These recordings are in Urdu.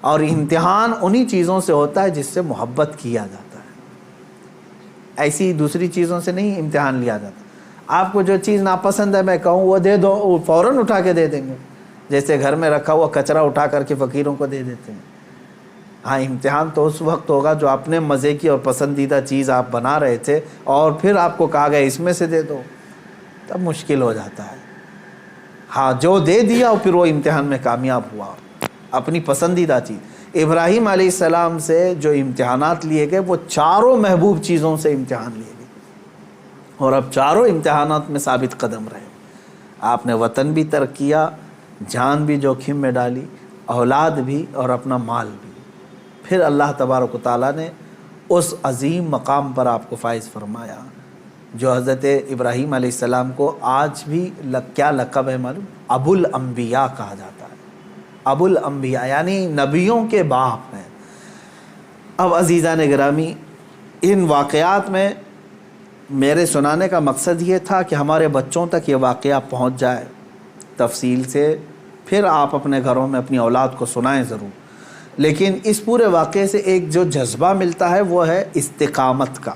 اور امتحان انہی چیزوں سے ہوتا ہے جس سے محبت کیا جاتا ہے، ایسی دوسری چیزوں سے نہیں امتحان لیا جاتا۔ آپ کو جو چیز ناپسند ہے میں کہوں وہ دے دو، وہ فوراً اٹھا کے دے دیں گے، جیسے گھر میں رکھا ہوا کچرا اٹھا کر کے فقیروں کو دے دیتے ہیں۔ ہاں امتحان تو اس وقت ہوگا جو اپنے مزے کی اور پسندیدہ چیز آپ بنا رہے تھے اور پھر آپ کو کہا گیا اس میں سے دے دو، تب مشکل ہو جاتا ہے۔ ہاں جو دے دیا اور پھر وہ امتحان میں کامیاب ہوا، اپنی پسندیدہ چیز۔ ابراہیم علیہ السلام سے جو امتحانات لیے گئے وہ چاروں محبوب چیزوں سے امتحان لیے گئے، اور اب چاروں امتحانات میں ثابت قدم رہے۔ آپ نے وطن بھی ترک کیا، جان بھی جوکھم میں ڈالی، اولاد بھی اور اپنا مال بھی، پھر اللہ تبارک و تعالیٰ نے اس عظیم مقام پر آپ کو فائز فرمایا جو حضرت ابراہیم علیہ السلام کو آج بھی کیا لقب ہے معلوم؟ ابو الانبیاء کہا جاتا ہے۔ ابو الانبیاء یعنی نبیوں کے باپ ہیں۔ اب عزیزان گرامی، ان واقعات میں میرے سنانے کا مقصد یہ تھا کہ ہمارے بچوں تک یہ واقعہ پہنچ جائے تفصیل سے، پھر آپ اپنے گھروں میں اپنی اولاد کو سنائیں ضرور۔ لیکن اس پورے واقعے سے ایک جو جذبہ ملتا ہے وہ ہے استقامت کا۔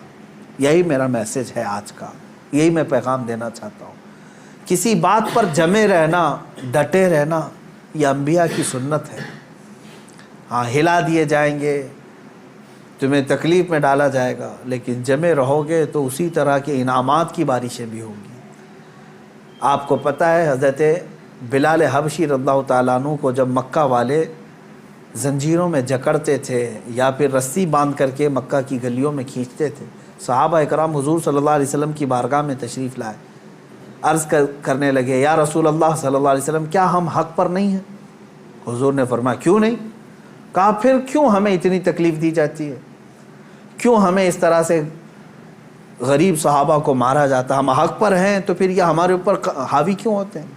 یہی میرا میسج ہے آج کا، یہی میں پیغام دینا چاہتا ہوں۔ کسی بات پر جمے رہنا، ڈٹے رہنا، یہ انبیاء کی سنت ہے۔ ہاں ہلا دیے جائیں گے، تمہیں تکلیف میں ڈالا جائے گا، لیکن جمے رہو گے تو اسی طرح کے انعامات کی بارشیں بھی ہوں گی۔ آپ کو پتہ ہے حضرت بلال حبشی رضی اللہ تعالیٰ عنہ کو جب مکہ والے زنجیروں میں جکڑتے تھے یا پھر رسی باندھ کر کے مکہ کی گلیوں میں کھینچتے تھے، صحابہ اکرام حضور صلی اللہ علیہ وسلم کی بارگاہ میں تشریف لائے، عرض کرنے لگے یا رسول اللہ صلی اللہ علیہ وسلم کیا ہم حق پر نہیں ہیں؟ حضور نے فرمایا کیوں نہیں؟ کہا پھر کیوں ہمیں اتنی تکلیف دی جاتی ہے، کیوں ہمیں اس طرح سے غریب صحابہ کو مارا جاتا؟ ہم حق پر ہیں تو پھر یہ ہمارے اوپر حاوی کیوں ہوتے ہیں؟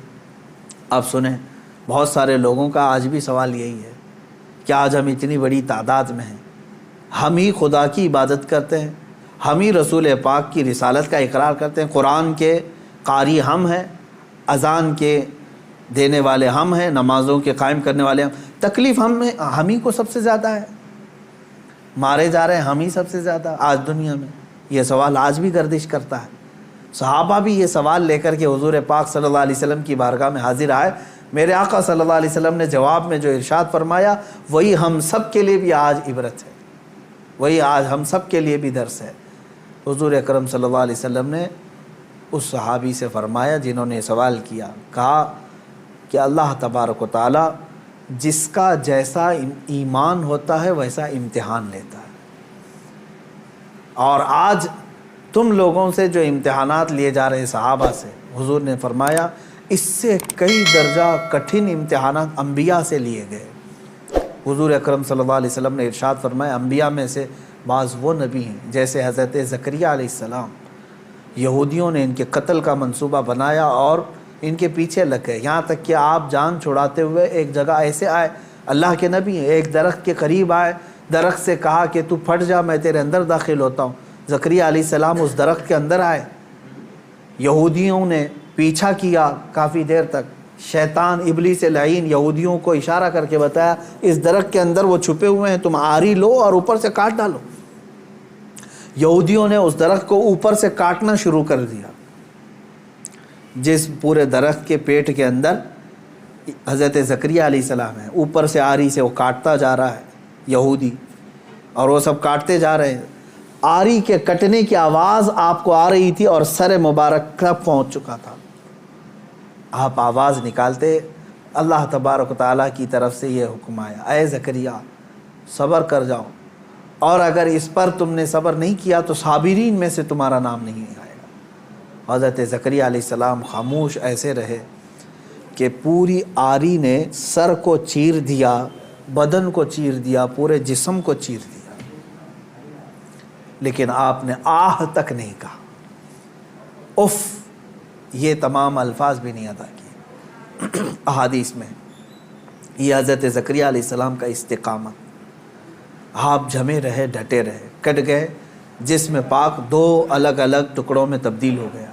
اب سنیں، بہت سارے لوگوں کا آج بھی سوال یہی ہے کہ آج ہم اتنی بڑی تعداد میں ہیں، ہم ہی خدا کی عبادت کرتے ہیں، ہم ہی رسول پاک کی رسالت کا اقرار کرتے ہیں، قرآن کے قاری ہم ہیں، اذان کے دینے والے ہم ہیں، نمازوں کے قائم کرنے والے ہم، تکلیف ہم ہی کو سب سے زیادہ ہے، مارے جا رہے ہیں ہم ہی سب سے زیادہ آج دنیا میں۔ یہ سوال آج بھی گردش کرتا ہے۔ صحابہ بھی یہ سوال لے کر کے حضور پاک صلی اللہ علیہ وسلم کی بارگاہ میں حاضر آئے۔ میرے آقا صلی اللہ علیہ وسلم نے جواب میں جو ارشاد فرمایا وہی ہم سب کے لیے بھی آج عبرت ہے، وہی آج ہم سب کے لیے بھی درس ہے۔ حضور اکرم صلی اللہ علیہ وسلم نے اس صحابی سے فرمایا جنہوں نے سوال کیا، کہا کہ اللہ تبارک و تعالی جس کا جیسا ایمان ہوتا ہے ویسا امتحان لیتا ہے، اور آج تم لوگوں سے جو امتحانات لیے جا رہے صحابہ سے، حضور نے فرمایا اس سے کئی درجہ کٹھن امتحانات انبیاء سے لیے گئے۔ حضور اکرم صلی اللہ علیہ وسلم نے ارشاد فرمایا انبیاء میں سے بعض وہ نبی ہیں جیسے حضرت زکریا علیہ السلام، یہودیوں نے ان کے قتل کا منصوبہ بنایا اور ان کے پیچھے لگ گئے، یہاں تک کہ آپ جان چھڑاتے ہوئے ایک جگہ ایسے آئے، اللہ کے نبی ہیں، ایک درخت کے قریب آئے، درخت سے کہا کہ تو پھٹ جا میں تیرے اندر داخل ہوتا ہوں۔ زکریا علیہ السلام اس درخت کے اندر آئے، یہودیوں نے پیچھا کیا کافی دیر تک، شیطان ابلیس لعین یہودیوں کو اشارہ کر کے بتایا اس درخت کے اندر وہ چھپے ہوئے ہیں، تم آری لو اور اوپر سے کاٹ ڈالو۔ یہودیوں نے اس درخت کو اوپر سے کاٹنا شروع کر دیا، جس پورے درخت کے پیٹ کے اندر حضرت زکریا علیہ السلام ہے، اوپر سے آری سے وہ کاٹتا جا رہا ہے یہودی، اور وہ سب کاٹتے جا رہے ہیں۔ آری کے کٹنے کی آواز آپ کو آ رہی تھی اور سر مبارک تک پہنچ چکا تھا۔ آپ آواز نکالتے، اللہ تبارک و تعالیٰ کی طرف سے یہ حکم آیا اے زکریا صبر کر جاؤ، اور اگر اس پر تم نے صبر نہیں کیا تو صابرین میں سے تمہارا نام نہیں آئے گا۔ حضرت زکریا علیہ السلام خاموش ایسے رہے کہ پوری آری نے سر کو چیر دیا، بدن کو چیر دیا، پورے جسم کو چیر دیا، لیکن آپ نے آہ تک نہیں کہا، اف یہ تمام الفاظ بھی نہیں ادا کیے۔ احادیث میں یہ حضرت زکریا علیہ السلام کا استقامت، آپ جمے رہے، ڈٹے رہے، کٹ گئے، جسم پاک دو الگ الگ ٹکڑوں میں تبدیل ہو گیا۔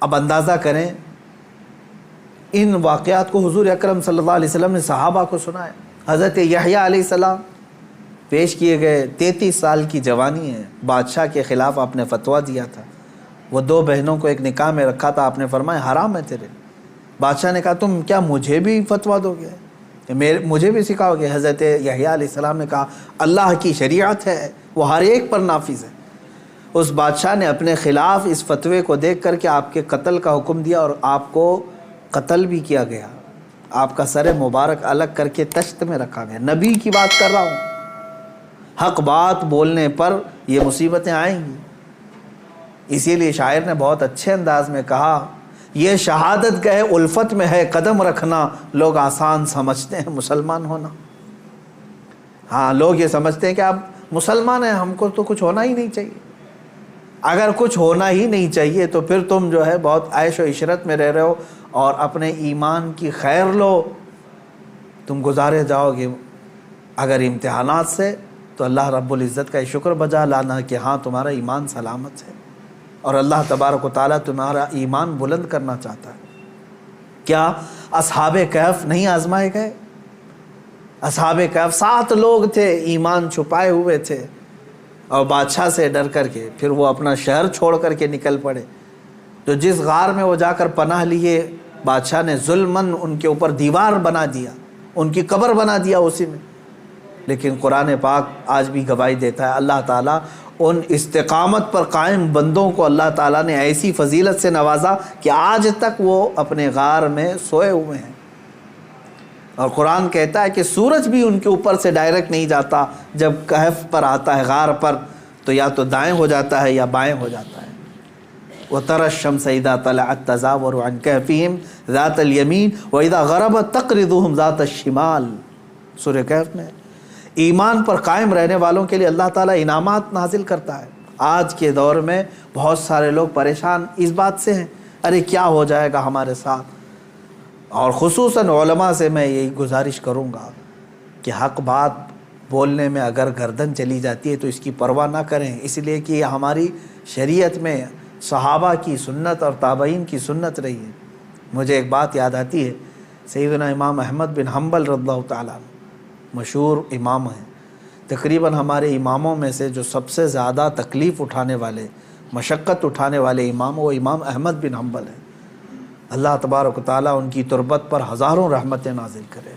اب اندازہ کریں ان واقعات کو حضور اکرم صلی اللہ علیہ وسلم نے صحابہ کو سنایا، حضرت یحییٰ علیہ السلام پیش کیے گئے، 33 سال کی جوانی ہے، بادشاہ کے خلاف آپ نے فتویٰ دیا تھا، وہ 2 بہنوں کو ایک نکاح میں رکھا تھا، آپ نے فرمایا حرام ہے تیرے۔ بادشاہ نے کہا تم کیا مجھے بھی فتویٰ دو گے، مجھے بھی سکھاؤ گے؟ حضرت یحییٰ علیہ السلام نے کہا اللہ کی شریعت ہے، وہ ہر ایک پر نافذ ہے۔ اس بادشاہ نے اپنے خلاف اس فتوے کو دیکھ کر کے آپ کے قتل کا حکم دیا، اور آپ کو قتل بھی کیا گیا، آپ کا سر مبارک الگ کر کے تشت میں رکھا گیا۔ نبی کی بات کر رہا ہوں، حق بات بولنے پر یہ مصیبتیں آئیں گی۔ اسی لیے شاعر نے بہت اچھے انداز میں کہا یہ شہادت گئے الفت میں ہے قدم رکھنا، لوگ آسان سمجھتے ہیں مسلمان ہونا۔ ہاں، لوگ یہ سمجھتے ہیں کہ آپ مسلمان ہیں، ہم کو تو کچھ ہونا ہی نہیں چاہیے۔ اگر کچھ ہونا ہی نہیں چاہیے تو پھر تم جو ہے بہت عیش و عشرت میں رہ رہے ہو، اور اپنے ایمان کی خیر لو، تم گزارے جاؤ گے اگر امتحانات سے، تو اللہ رب العزت کا شکر بجا لانا کہ ہاں تمہارا ایمان سلامت ہے، اور اللہ تبارک و تعالیٰ تمہارا ایمان بلند کرنا چاہتا ہے۔ کیا اصحاب کہف نہیں آزمائے گئے؟ اصحاب کہف 7 لوگ تھے، ایمان چھپائے ہوئے تھے، اور بادشاہ سے ڈر کر کے پھر وہ اپنا شہر چھوڑ کر کے نکل پڑے۔ تو جس غار میں وہ جا کر پناہ لیے، بادشاہ نے ظلماً ان کے اوپر دیوار بنا دیا، ان کی قبر بنا دیا اسی میں۔ لیکن قرآن پاک آج بھی گواہی دیتا ہے، اللہ تعالیٰ ان استقامت پر قائم بندوں کو اللہ تعالیٰ نے ایسی فضیلت سے نوازا کہ آج تک وہ اپنے غار میں سوئے ہوئے ہیں۔ اور قرآن کہتا ہے کہ سورج بھی ان کے اوپر سے ڈائریکٹ نہیں جاتا، جب کہف پر آتا ہے غار پر تو یا تو دائیں ہو جاتا ہے یا بائیں ہو جاتا ہے۔ وَتَرَى الشَّمْسَ إِذَا طَلَعَتْ تَزَاوَرُ عَنْ كَهْفِهِمْ ذَاتَ الْيَمِينِ وَإِذَا غَرَبَتْ تَقْرِضُهُمْ ذَاتَ الشِّمَالِ۔ سورہ کہف میں ایمان پر قائم رہنے والوں کے لیے اللہ تعالیٰ انعامات نازل کرتا ہے۔ آج کے دور میں بہت سارے لوگ پریشان اس بات سے ہیں، ارے کیا ہو جائے گا ہمارے ساتھ، اور خصوصاً علماء سے میں یہی گزارش کروں گا کہ حق بات بولنے میں اگر گردن چلی جاتی ہے تو اس کی پرواہ نہ کریں، اس لیے کہ یہ ہماری شریعت میں صحابہ کی سنت اور تابعین کی سنت رہی ہے۔ مجھے ایک بات یاد آتی ہے، سیدنا امام احمد بن حنبل رضی اللہ تعالیٰ عنہ مشہور امام ہیں، تقریباً ہمارے اماموں میں سے جو سب سے زیادہ تکلیف اٹھانے والے، مشقت اٹھانے والے امام، وہ امام احمد بن حنبل ہیں۔ اللہ تبارک و تعالیٰ ان کی تربت پر ہزاروں رحمتیں نازل کرے۔